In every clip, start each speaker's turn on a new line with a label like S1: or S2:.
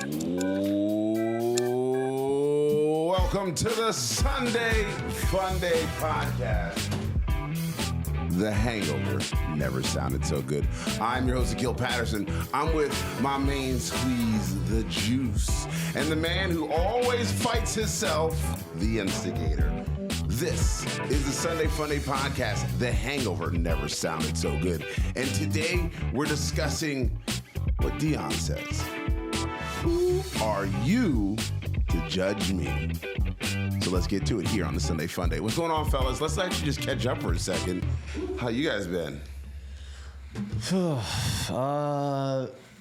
S1: Welcome to the Sunday Funday Podcast. The hangover never sounded so good. I'm your host, Akil Patterson. I'm with my main squeeze, the juice, and the man who always fights himself, the instigator. This is the Sunday Funday Podcast. The hangover never sounded so good. And today we're discussing what Dion says. Who are you to judge me? So let's get to it here on the Sunday Funday. What's going on, fellas? Let's actually just catch up for a second. How you guys been?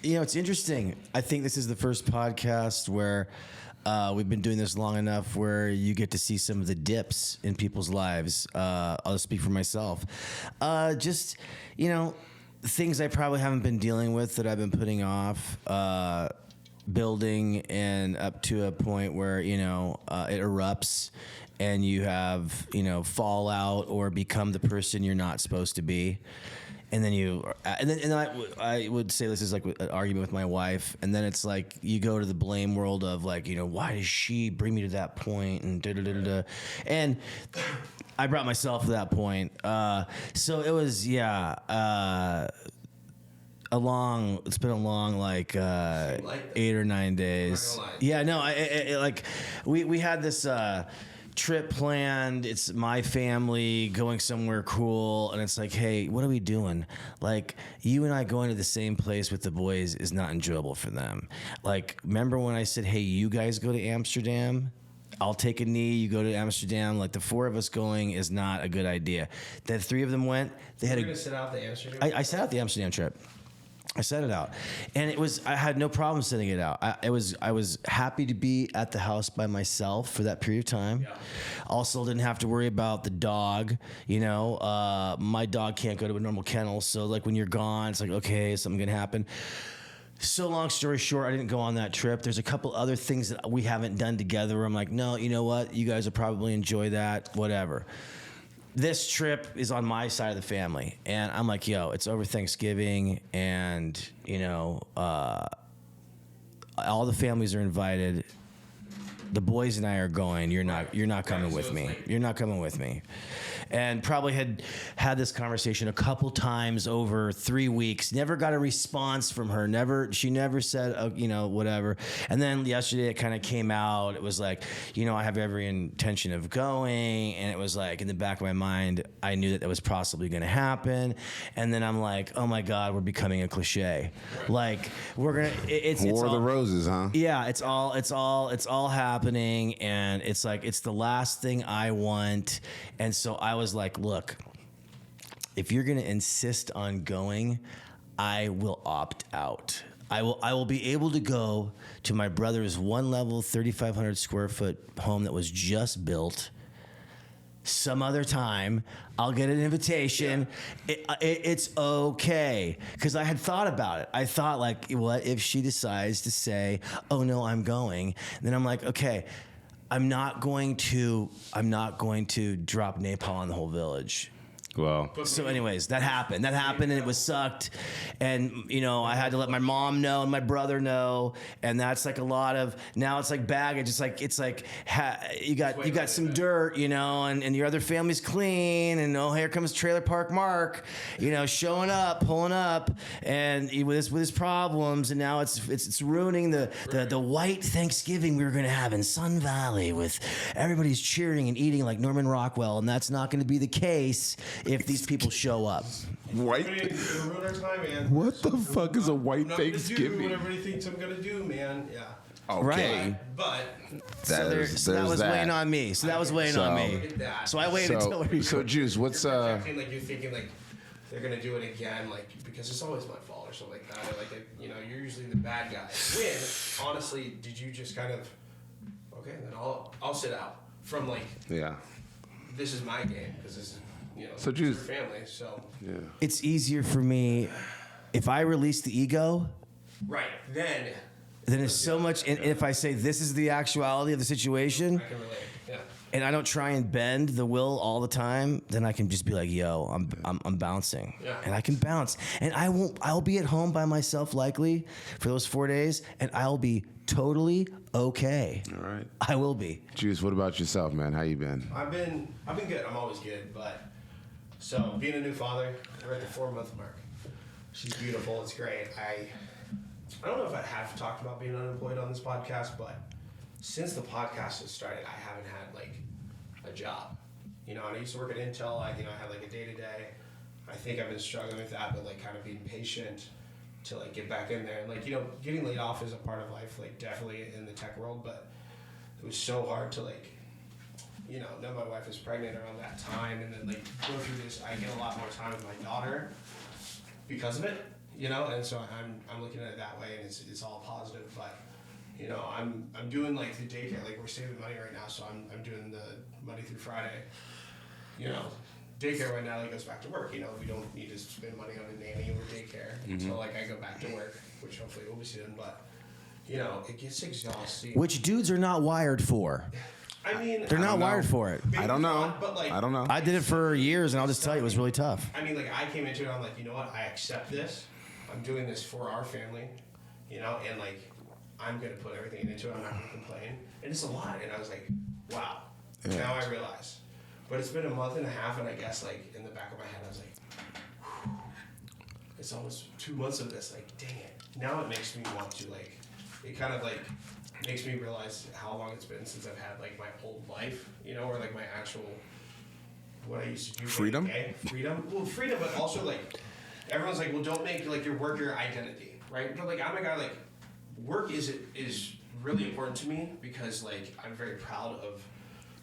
S2: It's interesting. I think this is the first podcast where we've been doing this long enough where you get to see some of the dips in people's lives. I'll speak for myself. Things I probably haven't been dealing with that I've been putting off. Building and up to a point where it erupts and you have fallout or become the person you're not supposed to be, and then I would say this is like an argument with my wife, and then it's like you go to the blame world of like why does she bring me to that point and and I brought myself to that point, so it was it's been a long 8 or 9 days. Yeah, no, we had this trip planned. It's my family going somewhere cool, and it's like, hey, what are we doing? Like, you and I going to the same place with the boys is not enjoyable for them. Like, remember when I said, hey, you guys go to Amsterdam? I'll take a knee, you go to Amsterdam. Like, the four of us going is not a good idea. The three of them went. You're going to sit out the Amsterdam trip? I sat out the Amsterdam trip. I set it out, and I had no problem setting it out. I was happy to be at the house by myself for that period of time. Yeah. Also didn't have to worry about the dog. My dog can't go to a normal kennel, so like when you're gone, it's like, okay, something can happen. So long story short, I didn't go on that trip. There's a couple other things that we haven't done together where I'm like, no, you know what? You guys will probably enjoy that, whatever. This trip is on my side of the family, and I'm like, yo, it's over Thanksgiving, and all the families are invited. The boys and I are going. You're not coming with me. You're not coming with me. And probably had this conversation a couple times over 3 weeks. Never got a response from her. She never said, whatever. And then yesterday it kind of came out. It was like, I have every intention of going. And it was like in the back of my mind, I knew that was possibly going to happen. And then I'm like, oh my God, we're becoming a cliche. Like we're gonna. It's
S1: War
S2: all,
S1: of the Roses, huh?
S2: Yeah, it's all happening, and it's like it's the last thing I want. And so I was like, look, if you're going to insist on going, I will opt out. I will be able to go to my brother's one-level, 3,500 square foot home that was just built. Some other time, I'll get an invitation. Yeah. It's okay. Because I had thought about it. I thought, like, what if she decides to say, oh, no, I'm going? And then I'm like, okay, I'm not going to drop napalm on the whole village.
S1: Well,
S2: so anyways, that happened, and it was sucked. And, I had to let my mom know and my brother know. And that's like a lot of, now it's like baggage. It's like you got some dirt, and your other family's clean. And here comes Trailer Park Mark, showing up, pulling up and with his problems. And now it's ruining the white Thanksgiving we were going to have in Sun Valley with everybody's cheering and eating like Norman Rockwell. And that's not going to be the case if these people show up.
S1: White? What the fuck is a white Thanksgiving?
S3: Whatever he thinks I'm gonna do, man. Yeah.
S1: Okay.
S2: Right.
S3: But
S2: that was weighing on me. So I waited until we.
S1: So Juice, what's
S3: you're thinking like they're gonna do it again, like because it's always my fault or something like that. Or like you're usually the bad guy. When honestly, did you just kind of okay? Then I'll sit out from like this is my game because this is.
S1: So
S3: your family, so
S1: yeah.
S2: It's easier for me if I release the ego.
S3: Right. Then
S2: it's so much. And if I say this is the actuality of the situation,
S3: I can relate. Yeah.
S2: and I don't try and bend the will all the time, then I can just be like, yo, I'm bouncing.
S3: Yeah.
S2: And I can bounce. And I'll be at home by myself likely for those 4 days, and I'll be totally okay.
S1: All right.
S2: I will be.
S1: Juice, what about yourself, man? How you been?
S3: I've been good. I'm always good, but so being a new father, we're at the 4-month mark. She's beautiful. It's great. I don't know if I have talked about being unemployed on this podcast, but since the podcast has started, I haven't had like a job. You know, and I used to work at Intel. I had like a day-to-day. I think I've been struggling with that, but like kind of being patient to like get back in there. And like, getting laid off is a part of life, like definitely in the tech world, but it was so hard to like, know my wife is pregnant around that time, and then like go through this. I get a lot more time with my daughter because of it, and so I'm looking at it that way, and it's all positive. But I'm doing like the daycare, like we're saving money right now, so I'm doing the Monday through Friday. Daycare right now, like goes back to work. We don't need to spend money on a nanny or daycare until like I go back to work, which hopefully will be soon. But it gets exhausting.
S2: Which dudes are not wired for.
S3: I mean,
S2: they're not wired for it.
S1: I don't know.
S3: But like,
S1: I don't know.
S2: I did it for years, and I'll just tell you, it was really tough.
S3: I mean, like I came into it, I'm like, you know what? I accept this. I'm doing this for our family, and like I'm gonna put everything into it. I'm not gonna complain. And it's a lot. And I was like, wow. Yeah. Now I realize. But it's been a month and a half, and I guess like in the back of my head, I was like, whew, it's almost 2 months of this. Like, dang it. Now it makes me want to like. It kind of like makes me realize how long it's been since I've had like my old life, or like my actual what I used to do.
S1: Freedom.
S3: Freedom. Well, freedom, but also like everyone's like, well, don't make like your work your identity, right? But like I'm a guy like work is really important to me because like I'm very proud of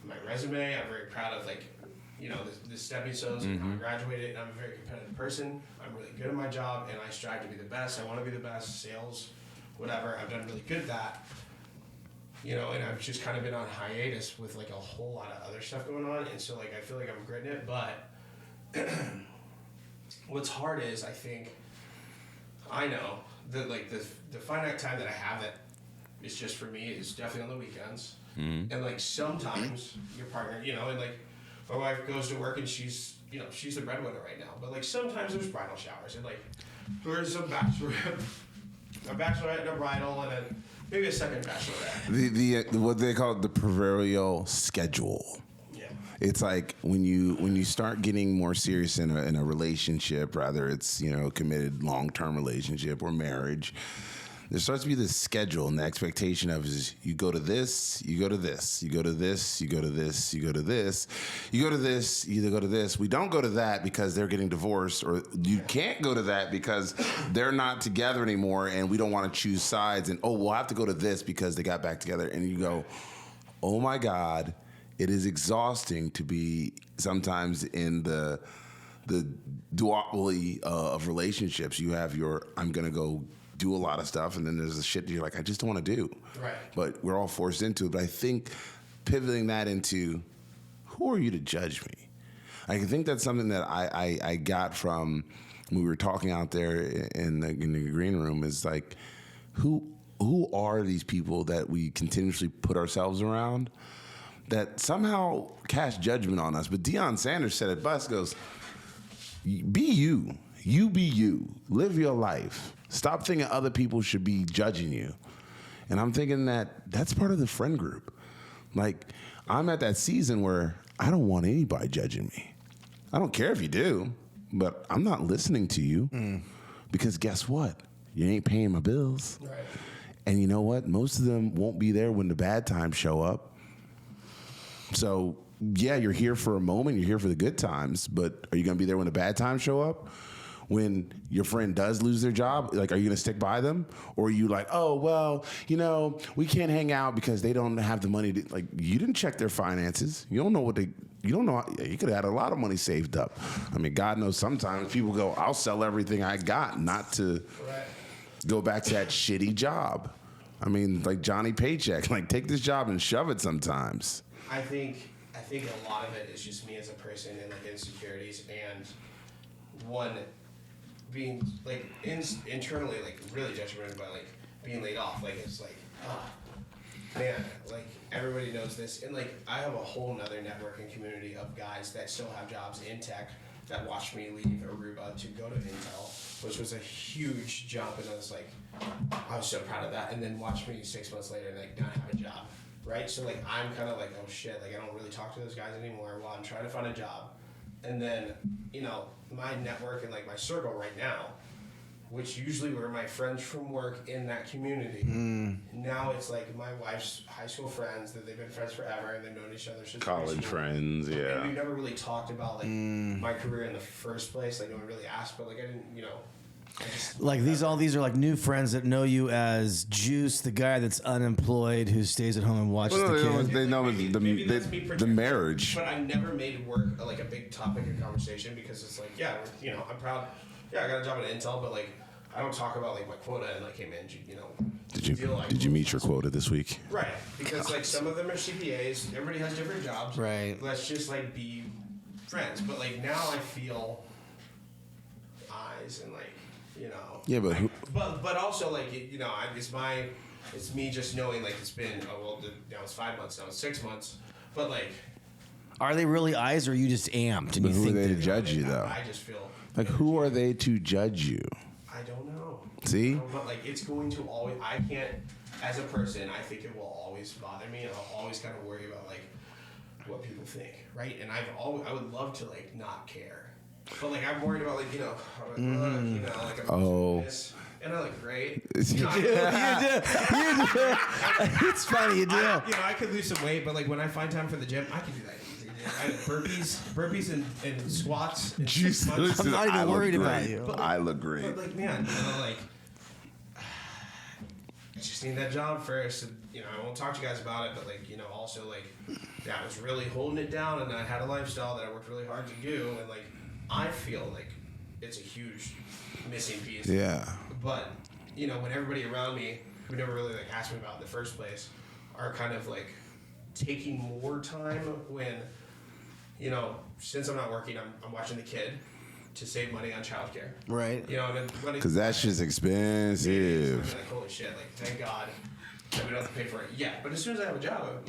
S3: my resume. I'm very proud of like the stepping stones. I graduated, and I'm a very competitive person. I'm really good at my job, and I strive to be the best. I want to be the best. Sales, whatever. I've done really good at that. And I've just kind of been on hiatus with like a whole lot of other stuff going on, and so like I feel like I'm gritting it. But what's hard is I know that like the finite time that I have that is just for me is definitely on the weekends. And like sometimes your partner, and like my wife goes to work and she's the breadwinner right now. But like sometimes there's bridal showers and like there's a bachelorette and a bridal and then maybe a second bachelorette.
S1: The what they call the proverbial schedule.
S3: Yeah.
S1: It's like when you start getting more serious in a relationship, rather it's a committed long-term relationship or marriage. There starts to be this schedule, and the expectation of is you go to this, you go to this, you go to this, you go to this, you go to this, you go to this, you either go to this. We don't go to that because they're getting divorced, or you can't go to that because they're not together anymore, and we don't want to choose sides. And we'll have to go to this because they got back together. And you go, oh my God, it is exhausting to be sometimes in the duopoly of relationships. You have I'm gonna go do a lot of stuff, and then there's the shit that you're like, I just don't want to do.
S3: Right.
S1: But we're all forced into it. But I think pivoting that into, who are you to judge me? I think that's something that I got from when we were talking out there in the green room is like, who are these people that we continuously put ourselves around that somehow cast judgment on us? But Deion Sanders said it best, goes, be you. You be you. Live your life. Stop thinking other people should be judging you. And I'm thinking that's part of the friend group. Like, I'm at that season where I don't want anybody judging me. I don't care if you do, but I'm not listening to you because guess what? You ain't paying my bills.
S3: Right.
S1: And you know what? Most of them won't be there when the bad times show up. So, yeah, you're here for a moment. You're here for the good times, but are you going to be there when the bad times show up? When your friend does lose their job, like, are you going to stick by them? Or are you like, oh, well, we can't hang out because they don't have the money to, like, you didn't check their finances. You don't know you could have had a lot of money saved up. I mean, God knows sometimes people go, I'll sell everything I got not to go back to that shitty job. I mean, like Johnny Paycheck, like, take this job and shove it sometimes.
S3: I think a lot of it is just me as a person and like insecurities and one being like internally like really judgmental by like being laid off. Like it's like, oh man, like everybody knows this, and like I have a whole nother networking community of guys that still have jobs in tech that watched me leave Aruba to go to Intel, which was a huge jump, and I was so proud of that. And then watch me 6 months later, like not have a job, right? So like I'm kind of like, oh shit, like I don't really talk to those guys anymore while I'm trying to find a job. And then my network and like my circle right now, which usually were my friends from work in that community. Now it's like my wife's high school friends that they've been friends forever and they've known each other since
S1: college friends, yeah.
S3: And we've never really talked about like my career in the first place. Like no one really asked, but like I didn't,
S2: Like all these are like new friends that know you as Juice, the guy that's unemployed who stays at home and watches the kids.
S1: They know the marriage.
S3: But I never made work like a big topic of conversation because it's like, I'm proud. Yeah, I got a job at Intel, but like I don't talk about like my quota and like, hey man,
S1: Did you meet your quota this week?
S3: Right, because like some of them are CPAs. Everybody has different jobs.
S2: Right.
S3: Let's just like be friends. But like now I feel eyes and like.
S1: Yeah, but
S3: but also like it's me just knowing like it's been now it's 5 months, now it's 6 months, but like
S2: are they really eyes or are you just amped? And
S1: but
S2: you
S1: who
S2: think
S1: are they to judge you though?
S3: I just feel
S1: like who are they to judge you?
S3: I don't know.
S1: See,
S3: but like it's going to always. I can't as a person. I think it will always bother me, and I'll always kind of worry about like what people think, right? And I would love to like not care. But like I'm worried about like like I'm this, and I look great.
S2: You do. It's funny, you do.
S3: I could lose some weight, but like when I find time for the gym, I can do that easy. I have burpees and squats. And
S2: I'm not even worried about you.
S3: But,
S1: I look great.
S3: But like man, I just need that job first. And, I won't talk to you guys about it, but like also like that was really holding it down, and I had a lifestyle that I worked really hard to do, and like. I feel like it's a huge missing piece.
S1: Yeah.
S3: But, when everybody around me, who never really like asked me about in the first place, are kind of like taking more time when, since I'm not working, I'm watching the kid to save money on childcare.
S2: Right.
S1: Because that shit's expensive.
S3: I'm like, holy shit, like, thank God that we don't have to pay for it yet. But as soon as I have a job,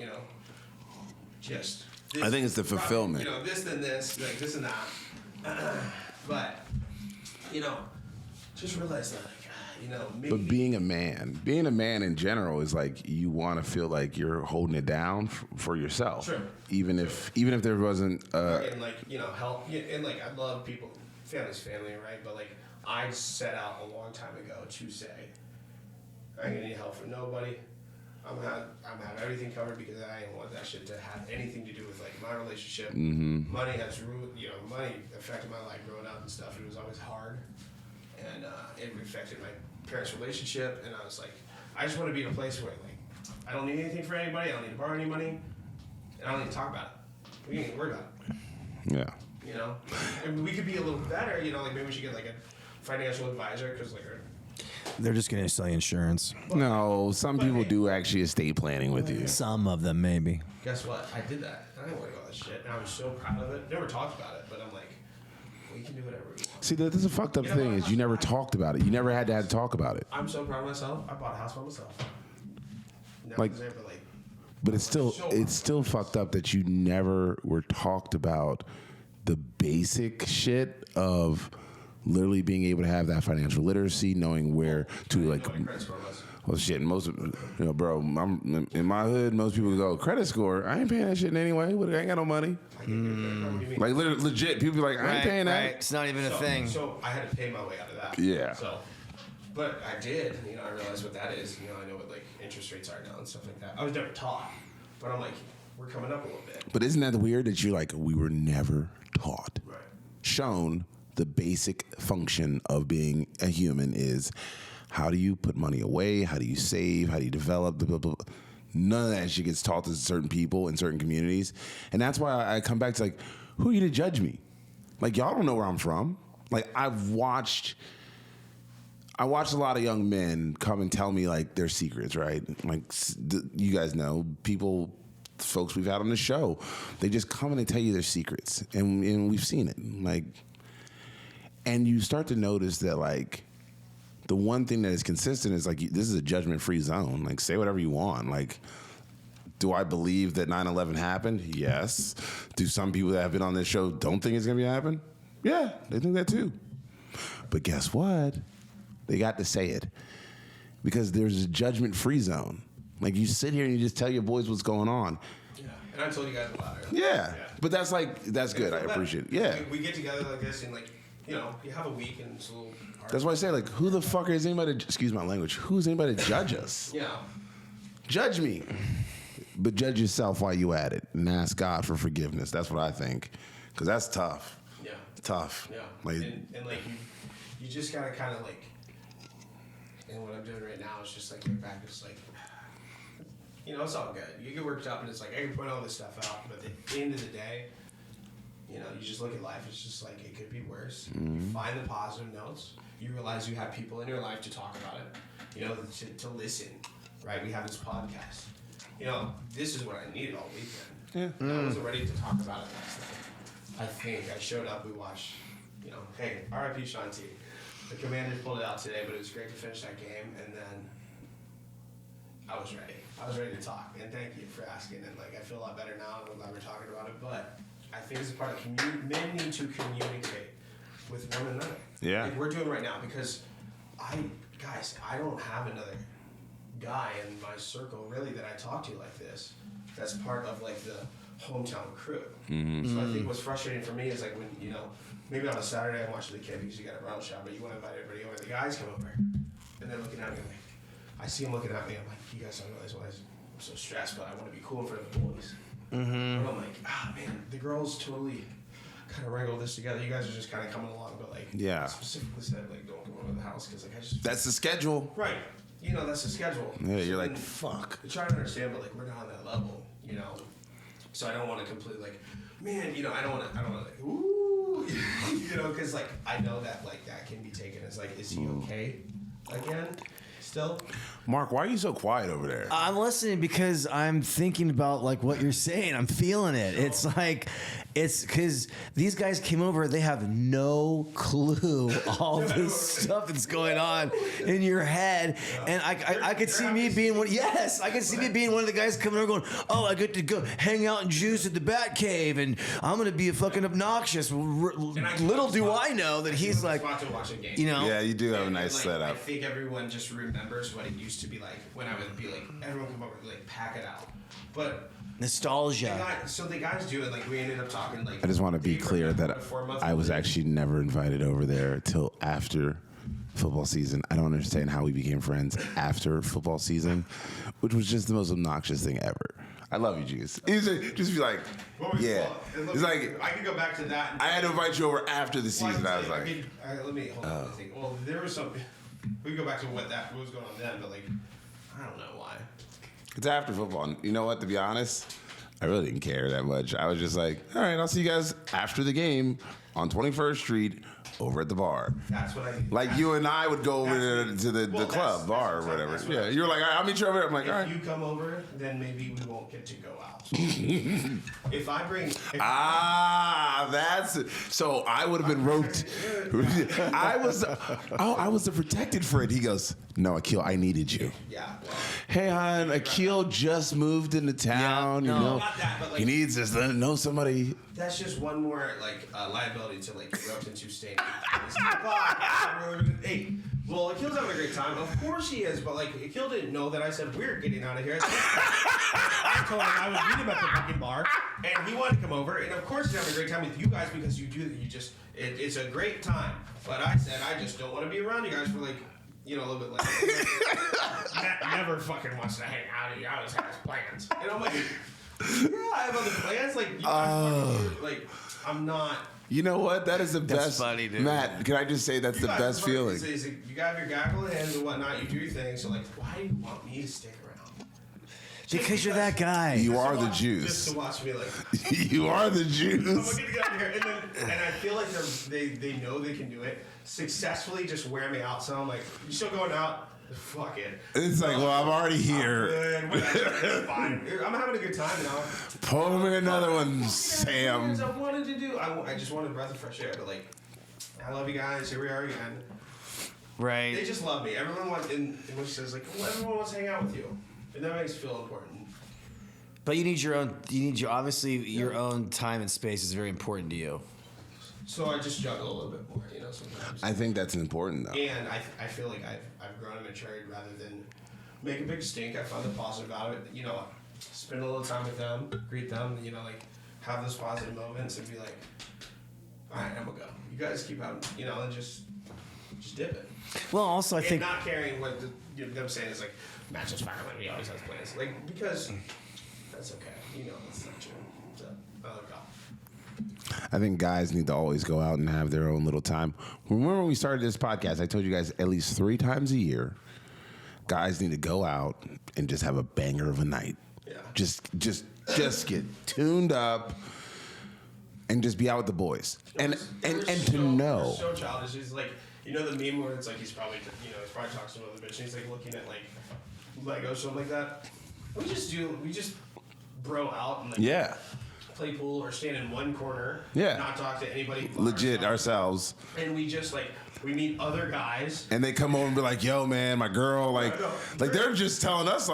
S3: just... This,
S1: I think it's the fulfillment.
S3: This then this, like this and that. But just realize that, maybe.
S1: But being a man in general is like you want to feel like you're holding it down for yourself.
S3: Sure.
S1: Even if there wasn't.
S3: And like help, and like I love people. Family's family, right? But like I set out a long time ago to say I ain't gonna need help from nobody. I'm gonna have everything covered because I didn't want that shit to have anything to do with like my relationship.
S1: Mm-hmm.
S3: Money has money affected my life growing up and stuff. It was always hard, and it affected my parents' relationship. And I was like, I just want to be in a place where like I don't need anything for anybody. I don't need to borrow any money, and I don't need to talk about it. We can't even worry about it.
S1: Yeah.
S3: And we could be a little better. Like maybe we should get like a financial advisor because like.
S2: They're just going to sell you insurance.
S1: No, some people do actually estate planning with you.
S2: Some of them, maybe.
S3: Guess what? I did that. I didn't worry about that shit. And I was so proud of it. Never talked about it, but I'm like, we can do whatever we want.
S1: See, that's a fucked up thing is you never talked about it. You never had to talk about it.
S3: I'm so proud of myself. I bought a house by myself.
S1: But it's still fucked up that you never were talked about the basic shit of literally being able to have that financial literacy, knowing where to like. Well, shit. Most of bro. I'm in my hood. Most people go credit score. I ain't paying that shit anyway. I ain't got no money. Like legit, people be like, I ain't paying that.
S2: Right. It's not even a thing.
S3: So I had to pay my way out of that.
S1: Yeah.
S3: So, but I did. I realized what that is. I know what like interest rates are now and stuff like that. I was never taught, but I'm like, we're coming up a little bit.
S1: But isn't that weird that you're like, we were never taught,
S3: right? Shown
S1: the basic function of being a human is how do you put money away? How do you save? How do you develop? Blah, blah, blah. None of that shit gets taught to certain people in certain communities. And that's why I come back to like, who are you to judge me? Like, y'all don't know where I'm from. Like, I've watched a lot of young men come and tell me like their secrets, right? Like, you guys know, folks we've had on the show, they just come in and tell you their secrets. And we've seen it. Like, and you start to notice that like, the one thing that is consistent is like this is a judgment-free zone. Like say whatever you want. Like Do I believe that 9/11 happened? Yes. Do some people that have been on this show don't think it's going to happen? Yeah, they think that too. But guess what? They got to say it. Because there's a judgment-free zone. Like, you sit here and you just tell your boys what's going on.
S3: Yeah, and I told you guys about it.
S1: Yeah. But that's good. I appreciate it. Yeah.
S3: We get together like this and, like, you know, you have a week and it's a little hard.
S1: That's why I say, like, who the fuck is anybody, excuse my language, who's anybody to judge us?
S3: Yeah.
S1: Judge me. But judge yourself while you at it and ask God for forgiveness. That's what I think. Because that's tough.
S3: Yeah.
S1: Tough.
S3: Yeah.
S1: Like,
S3: and like, you just gotta kind of, like, and what I'm doing right now is just, like, get back, just, like, you know, it's all good. You get worked up and it's like, I can point all this stuff out, but at the end of the day, you know, you just look at life, it's just like, it could be worse. You find the positive notes. You realize you have people in your life to talk about it, you know, to listen, right? We have this podcast. You know, this is what I needed all weekend. Yeah. I wasn't ready to talk about it last night. I think I showed up, we watched, you know, hey, RIP Sean T. The Commanders pulled it out today, but it was great to finish that game, and then I was ready. I was ready to talk, and thank you for asking. And like, I feel a lot better now. I'm glad we're talking about it. But I think it's a part of men need to communicate with one another.
S1: Yeah,
S3: like we're doing right now because I don't have another guy in my circle really that I talk to like this. That's part of like the hometown crew. So I think what's frustrating for me is like when you know maybe on a Saturday I'm watching the kid because you got a rental shop, but you want to invite everybody over. The guys come over, and they're looking at me like. I see him looking at me. I'm like, you guys don't realize why I'm so stressed, but I want to be cool in front of the boys. But I'm like, man, the girls totally kind of wrangle this together. You guys are just kind of coming along, but like,
S1: yeah.
S3: I specifically said like, don't come over to the house because like I just.
S1: That's the schedule.
S3: Right. You know, that's the schedule.
S1: Yeah, you're like, fuck.
S3: I try to understand, but like we're not on that level, you know. So I don't want to completely like, man, you know, I don't want to like, ooh, you know, because like I know that like that can be taken as like, is he okay again? Still?
S1: Mark, why are you so quiet over there?
S2: I'm listening because I'm thinking about like what you're saying. I'm feeling it. It's like, it's because these guys came over. They have no clue all this stuff that's going on in your head, and I could see me being one. Yes, I could see me being one of the guys coming over going, "Oh, I get to go hang out and juice at the Bat Cave, and I'm gonna be a fucking obnoxious." Little do I know that he's like, you know.
S1: Yeah, you do have a nice
S3: like,
S1: setup.
S3: I think everyone just remembers what it used to be like when I would be like, everyone come over and like pack it out, but.
S2: Nostalgia.
S3: So the guys do it. Like we ended up talking. Like
S1: I just want to be clear that I was actually never invited over there till after football season. I don't understand how we became friends after football season, which was just the most obnoxious thing ever. I love you, Juice. Just be like, yeah. It's like
S3: I could go back to that.
S1: I had to invite you over after the season. I was like,
S3: let me hold on. Well, there was some. We can go back to what was going on then, but like, I don't know why.
S1: It's after football. And you know what? To be honest, I really didn't care that much. I was just like, all right, I'll see you guys after the game on 21st Street over at the bar.
S3: That's what I need.
S1: Like you and I would go over to the club, bar, or whatever. Yeah, you were like, all right, I'll meet you over there. I'm like, all right.
S3: If you come over, then maybe we won't get to go out. If I bring...
S1: that's... So I would have been roped. I was the protected friend. He goes, no, Akil, I needed you.
S3: Yeah. Well,
S1: hey, hon, Akil just moved into town.
S2: Yeah,
S1: no. You know,
S3: not that, but like,
S1: he needs to know somebody.
S3: That's just one more like liability to like be roped into staying. Hey, well, Akil's having a great time. Of course he is, but like Akil didn't know that I said we're getting out of here. I told him I would meet him at the fucking bar, and he wanted to come over. And of course he's having a great time with you guys because you do that. You just it's a great time. But I said I just don't want to be around you guys for like. You know, a little bit like never fucking wants to hang out. He always has plans. And I'm like, yeah, I have other plans. Like, you guys like, I'm not.
S1: You know what? That is the
S2: That's
S1: best.
S2: funny, dude.
S1: Matt, can I just say that's the best feeling?
S3: You got your gaggle hands and whatnot. You do your thing. So like, why do you want me to stick around?
S2: Because you're that guy.
S1: You are the
S3: Just
S1: juice.
S3: to watch me like.
S1: You are the
S3: I'm
S1: juice.
S3: gonna get out of here, and I feel like they know they can do it successfully. Just wear me out. So I'm like, you still going out? Fuck it.
S1: It's like, well, I'm already here.
S3: It's fine. I'm having a good time now.
S1: Pull me another one, Sam.
S3: I wanted to do. I just wanted a breath of fresh air, but like, I love you guys. Here we are again.
S2: Right.
S3: They just love me. Everyone wants, and when she says like, well, everyone wants to hang out with you, and that makes me feel important.
S2: But you need your own. Obviously your own time and space is very important to you.
S3: So I just juggle a little bit more, sometimes.
S1: I think that's important, though.
S3: And I feel like I've grown and matured rather than make a big stink. I find the positive out of it. Spend a little time with them, greet them, have those positive moments and be like, all right, I'm gonna go. You guys keep out, and just dip it.
S2: Well, also I think
S3: not caring what them saying is like, Matt's just fucking he always has plans. Because that's okay. That's not true. So, I'll go.
S1: I think guys need to always go out and have their own little time. Remember when we started this podcast, I told you guys at least 3 times a year, guys need to go out and just have a banger of a night.
S3: Yeah.
S1: Just get tuned up and just be out with the boys. And to know.
S3: So childish. He's like, the meme where it's like he's probably talking to some other bitch and he's like looking at like Lego, something like that. We just bro out and
S1: yeah.
S3: Play pool or stand in one corner.
S1: Yeah.
S3: Not talk to anybody.
S1: Legit ourselves.
S3: And we just we meet other guys.
S1: And they come over and be like, yo, man, my girl, they're just telling us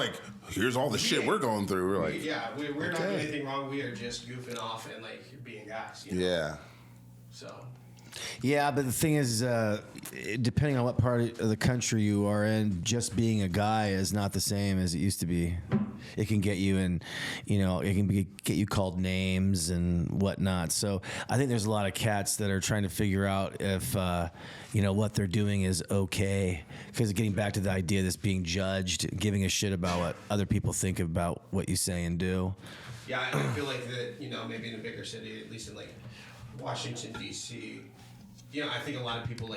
S1: here's all the shit we're going through. We're like,
S3: we're not doing anything wrong. We are just goofing off and being guys.
S1: Yeah.
S3: So.
S2: Yeah, but the thing is, depending on what part of the country you are in, just being a guy is not the same as it used to be. It can get you in, it can get you called names and whatnot. So I think there's a lot of cats that are trying to figure out if, what they're doing is okay. Because getting back to the idea of this being judged, giving a shit about what other people think about what you say and do.
S3: Yeah, I feel like that, maybe in a bigger city, at least in Washington, D.C., I think a lot of people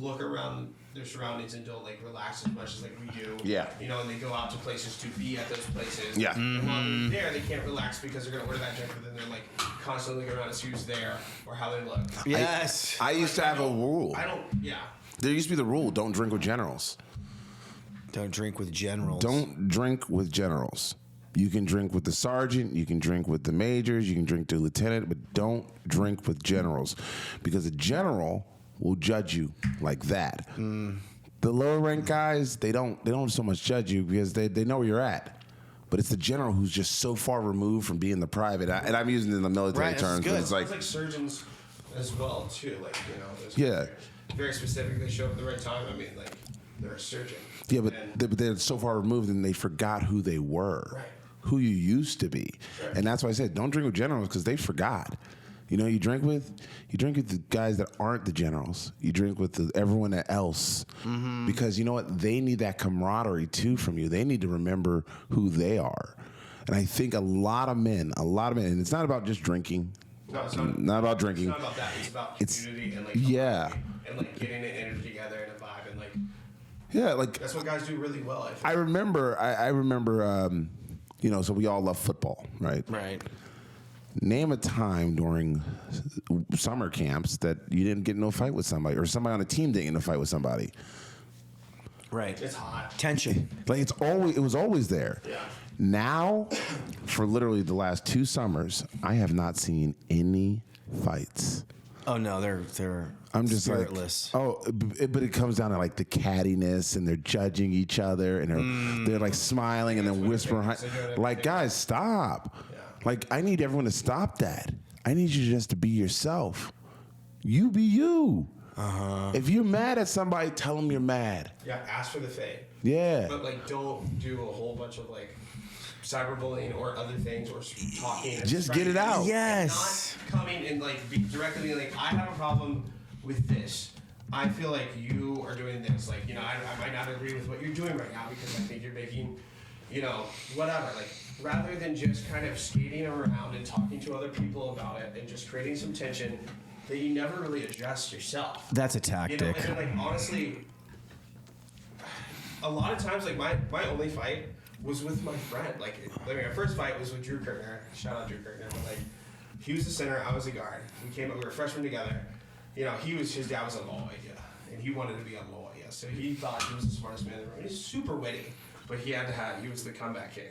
S3: look around their surroundings and don't relax as much as we do.
S1: Yeah.
S3: And they go out to places to be at those places.
S1: Yeah.
S3: And while they're there, they can't relax because they're gonna order that drink, but then they're constantly looking around to see who's there or how they look.
S2: Yes.
S1: I used to have a rule.
S3: Yeah.
S1: There used to be the rule: don't drink with generals.
S2: Don't drink with generals.
S1: Don't drink with generals. You can drink with the sergeant, you can drink with the majors, you can drink the lieutenant, but don't drink with generals, because a general will judge you like that. The lower rank guys, they don't so much judge you because they know where you're at. But it's the general who's just so far removed from being the private, and I'm using it in the military terms. But it's
S3: like surgeons as well too,
S1: yeah,
S3: very specific. They show up at the right time. I mean, they're a surgeon.
S1: Yeah, but they're so far removed and they forgot who they were.
S3: Right.
S1: Who you used to be. Sure. And that's why I said don't drink with generals, because they forgot. You drink with the guys that aren't the generals. You drink with everyone else. Mm-hmm. Because you know what? They need that camaraderie too from you. They need to remember who they are. And I think a lot of men, and it's not about just drinking.
S3: No, it's
S1: not about drinking.
S3: It's not about that. It's about community and and getting an energy together and a vibe and that's what guys do really well.
S1: I remember so we all love football, right?
S2: Right.
S1: Name a time during summer camps that you didn't get in a fight with somebody, or somebody on a team didn't get in a fight with somebody.
S2: Right.
S3: It's hot.
S2: Tension.
S1: It was always there.
S3: Yeah.
S1: Now, for literally the last 2 summers, I have not seen any fights.
S2: Oh no, they're
S1: I'm just
S2: spiritless.
S1: But it comes down to the cattiness, and they're judging each other, and they're smiling and then whispering. Guys, stop. Yeah. I need everyone to stop that. I need you just to be yourself. You be you. Uh-huh. If you're mad at somebody, tell them you're mad.
S3: Yeah, ask for the fade.
S1: Yeah.
S3: But don't do a whole bunch of cyberbullying or other things or talking.
S1: Just get it out.
S2: Yes.
S3: Not coming and be directly I have a problem with this. I feel like you are doing this. I might not agree with what you're doing right now because I think you're making, whatever. Rather than just kind of skating around and talking to other people about it and just creating some tension that you never really address yourself.
S2: That's a tactic.
S3: And then, honestly, a lot of times, my only fight was with my friend. Our first fight was with Drew Kirtner. Shout out Drew Kirtner. But he was the center, I was the guard. We were freshmen together. His dad was a lawyer, and he wanted to be a lawyer. So he thought he was the smartest man in the room. He's super witty, but he was the comeback king.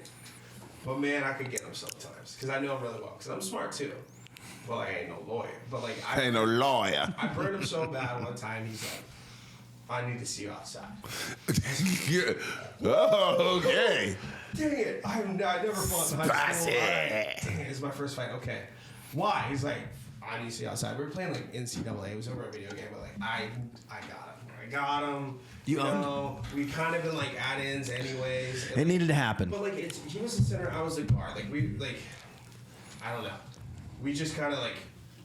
S3: But man, I could get him sometimes because I know him really well. Because I'm smart too. Well, I ain't no lawyer, but
S1: I ain't no lawyer.
S3: I burned him so bad one time. He's like, "I need to see you outside."
S1: Oh, okay.
S3: Dang it! I never fought in high school. Dang it! It's my first fight. Okay. Why? He's like, I need to see outside. We were playing like NCAA. It was over a video game, but like I got him. You know, we kind of been like add-ins anyways.
S2: It needed to happen.
S3: But like, he was the center, I was the guard. Like I don't know. We just kind of like,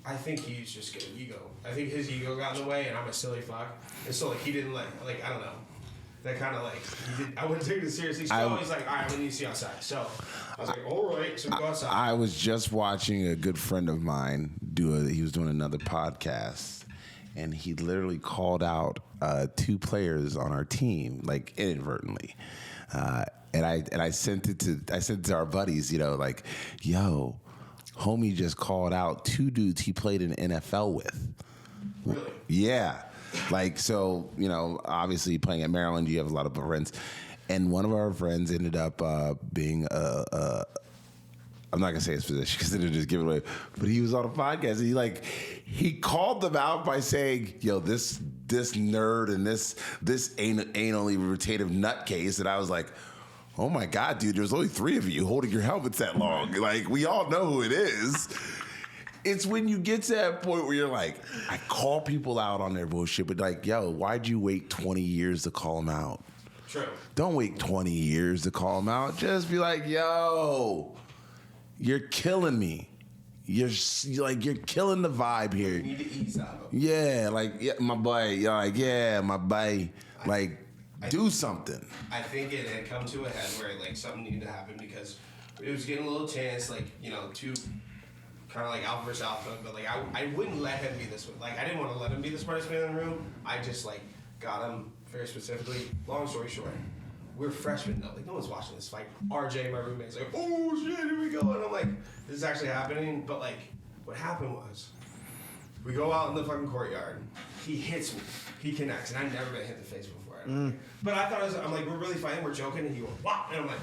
S3: I think he's just got ego. I think his ego got in the way, and I'm a silly fuck. And so like he didn't like I don't know. That kind of like I wouldn't take it seriously. So he's like, all right, we need to see outside. So I was like, all right, so we go outside.
S1: I was just watching a good friend of mine he was doing another podcast, and he literally called out 2 players on our team, like inadvertently. And I sent it to our buddies, you know, like, yo, homie just called out 2 dudes he played in the NFL with.
S3: Really?
S1: Yeah. Like, so, you know, obviously playing at Maryland, you have a lot of friends. And one of our friends ended up being I'm not going to say his position because then it'll just give it away. But he was on a podcast and he called them out by saying, yo, this nerd and this anally rotative nutcase. And I was like, oh my God, dude, there's only 3 of you holding your helmets that long. Like, we all know who it is. It's when you get to that point where you're like, I call people out on their bullshit, but like, yo, why'd you wait 20 years to call them out?
S3: True.
S1: Don't wait 20 years to call them out. Just be like, yo, you're killing me. You're killing the vibe here.
S3: You need to ease out.
S1: Yeah, my boy. You're like, yeah, my boy. Like, do something.
S3: I think it had come to a head where like something needed to happen because it was getting a little tense, like, you know, too kind of like alpha versus alpha, but like I wouldn't let him be this way. Like I didn't want to let him be the smartest man in the room. I just like got him very specifically. Long story short, we're freshmen though. Like no one's watching this fight. RJ, my roommate's like, oh shit, here we go. And I'm like, this is actually happening. But like, what happened was, we go out in the fucking courtyard. He hits me. He connects, and I've never been hit in the face before. But I thought I'm like, we're really fighting. We're joking, and he goes, wow, and I'm like,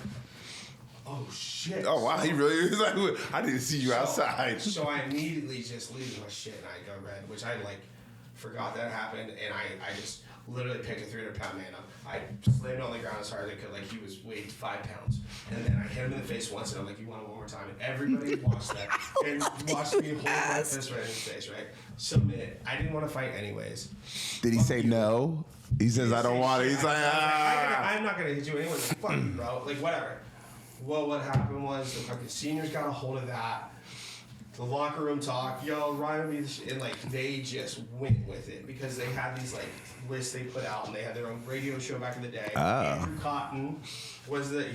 S3: oh shit.
S1: Oh wow, he really was like, I didn't see you outside.
S3: So I immediately just leave my shit and I go red, which I like forgot that happened, and I just literally picked a 300-pound man up. I slammed on the ground as hard as I could, like he weighed 5 pounds. And then I hit him in the face once, and I'm like, you want it one more time? And everybody watched that and watched me hold my fist right in his face, right? Submit. I didn't want to fight anyways.
S1: Did he say no? He says, I don't want it. He's like,
S3: I'm not going to hit you anyway. Fuck you, bro. Like, whatever. Well, what happened was the fucking seniors got a hold of that. The locker room talk, yo, Ryan, and like they just went with it because they had these like lists they put out, and they had their own radio show back in the day. Andrew Cotton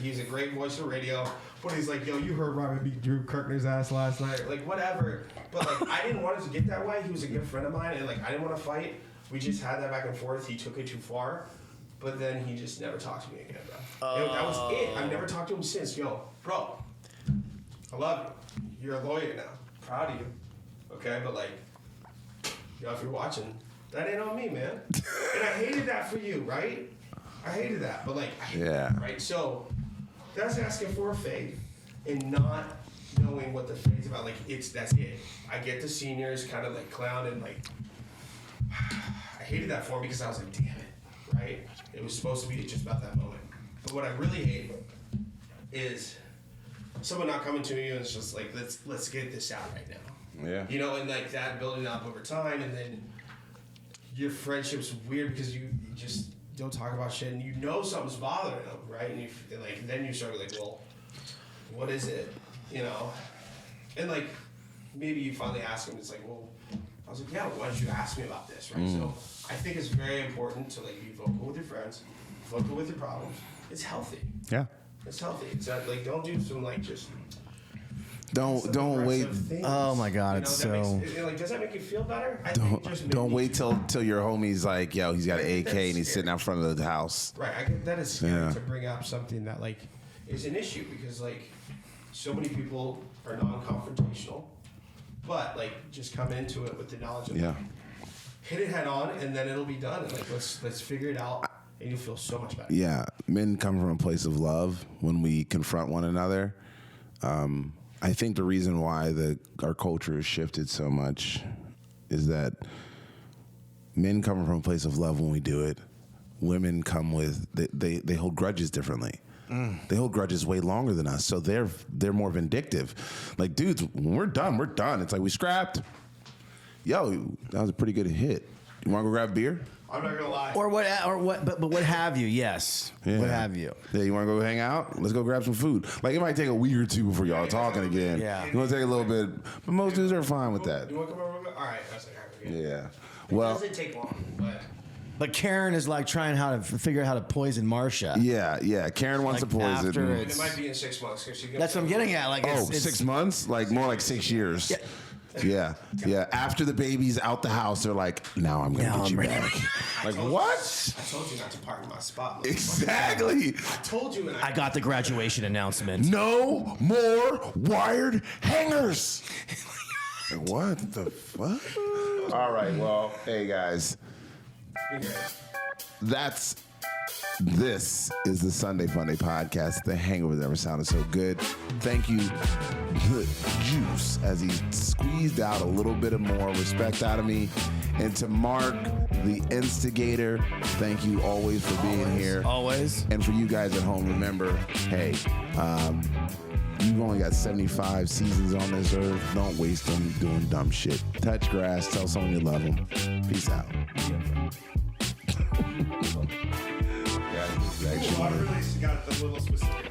S3: he's a great voice for radio, but he's like, yo, you heard Ryan beat Drew Kirkner's ass last night, like whatever. But like I didn't want it to get that way. He was a good friend of mine, and like I didn't want to fight. We just had that back and forth. He took it too far. But then he just never talked to me again, bro. That was it. I've never talked to him since. Yo, bro, I love you. You're a lawyer now. Proud of you. Okay, but like, yo, if you're watching, that ain't on me, man. And I hated that for you, right? I hated that. But like, I hated that, right? So that's asking for a fade and not knowing what the fade's about. Like, that's it. I get the seniors kind of like clown and like, I hated that for him because I was like, damn it. Right? It was supposed to be just about that moment. But what I really hate is someone not coming to you and it's just like, let's get this out right now.
S1: Yeah.
S3: You know, and like that building up over time, and then your friendship's weird because you just don't talk about shit, and you know something's bothering them, right? And then you start like, well, what is it? You know? And like maybe you finally ask them, it's like, well, I was like, yeah, why did you ask me about this, right? So I think it's very important to like be vocal with your friends, vocal with your problems. It's healthy.
S1: Yeah.
S3: It's healthy. It's not like, don't do some like just
S1: don't wait.
S3: things.
S2: Oh my God,
S3: You know,
S2: it's
S3: that
S2: so.
S3: makes, like, does that make you feel better? I think it just
S1: Don't
S3: made me
S1: wait
S3: feel
S1: till your homie's like, yo, he's got an AK
S3: That's
S1: and he's
S3: scary.
S1: sitting out front of the house.
S3: right. I get that is scary
S1: Yeah.
S3: to bring up something that like is an issue because like so many people are non-confrontational, but like just come into it with the knowledge of
S1: Yeah.
S3: hit it head on, and then it'll be done. And like let's figure it out, and you'll feel so much better.
S1: Yeah. Men come from a place of love when we confront one another. I think the reason why our culture has shifted so much is that men come from a place of love when we do it. Women come with they hold grudges differently. They hold grudges way longer than us, so they're more vindictive. Like, dudes, when we're done, we're done. It's like we scrapped. Yo, that was a pretty good hit. You want to go grab beer?
S3: I'm not gonna lie.
S2: Or what? But what have you? Yes.
S1: Yeah.
S2: What have you?
S1: Yeah, you want to go hang out? Let's go grab some food. Like, it might take a week or two before y'all talking again.
S2: Yeah.
S1: You want to take a little bit, but most dudes are fine with that.
S3: You want to come over? All right. I was like, all right,
S1: Yeah.
S3: it
S1: Well,
S3: doesn't take long,
S2: But Karen is like trying how to figure out how to poison Marsha.
S1: yeah. Karen wants
S2: Like
S1: to poison.
S2: after
S3: it might be in 6 months.
S2: That's what I'm getting at. Like,
S1: Oh,
S2: it's
S1: 6 months? Like more like 6 years. Yeah. After the baby's out the house, they're like, now I'm gonna get you back. Like, what?
S3: I told you not to park in my spot.
S1: Exactly.
S3: I told you.
S2: I got the graduation announcement.
S1: No more wired hangers. What the fuck? All right, well, hey guys. This is the Sunday Funday Podcast. The hangover never sounded so good. Thank you, the Juice, as he squeezed out a little bit of more respect out of me. And to Mark, the instigator, thank you always for being here.
S2: Always.
S1: And for you guys at home, remember, hey, you've only got 75 seasons on this earth. Don't waste them doing dumb shit. Touch grass. Tell someone you love them. Peace out.
S3: I really got the little specific.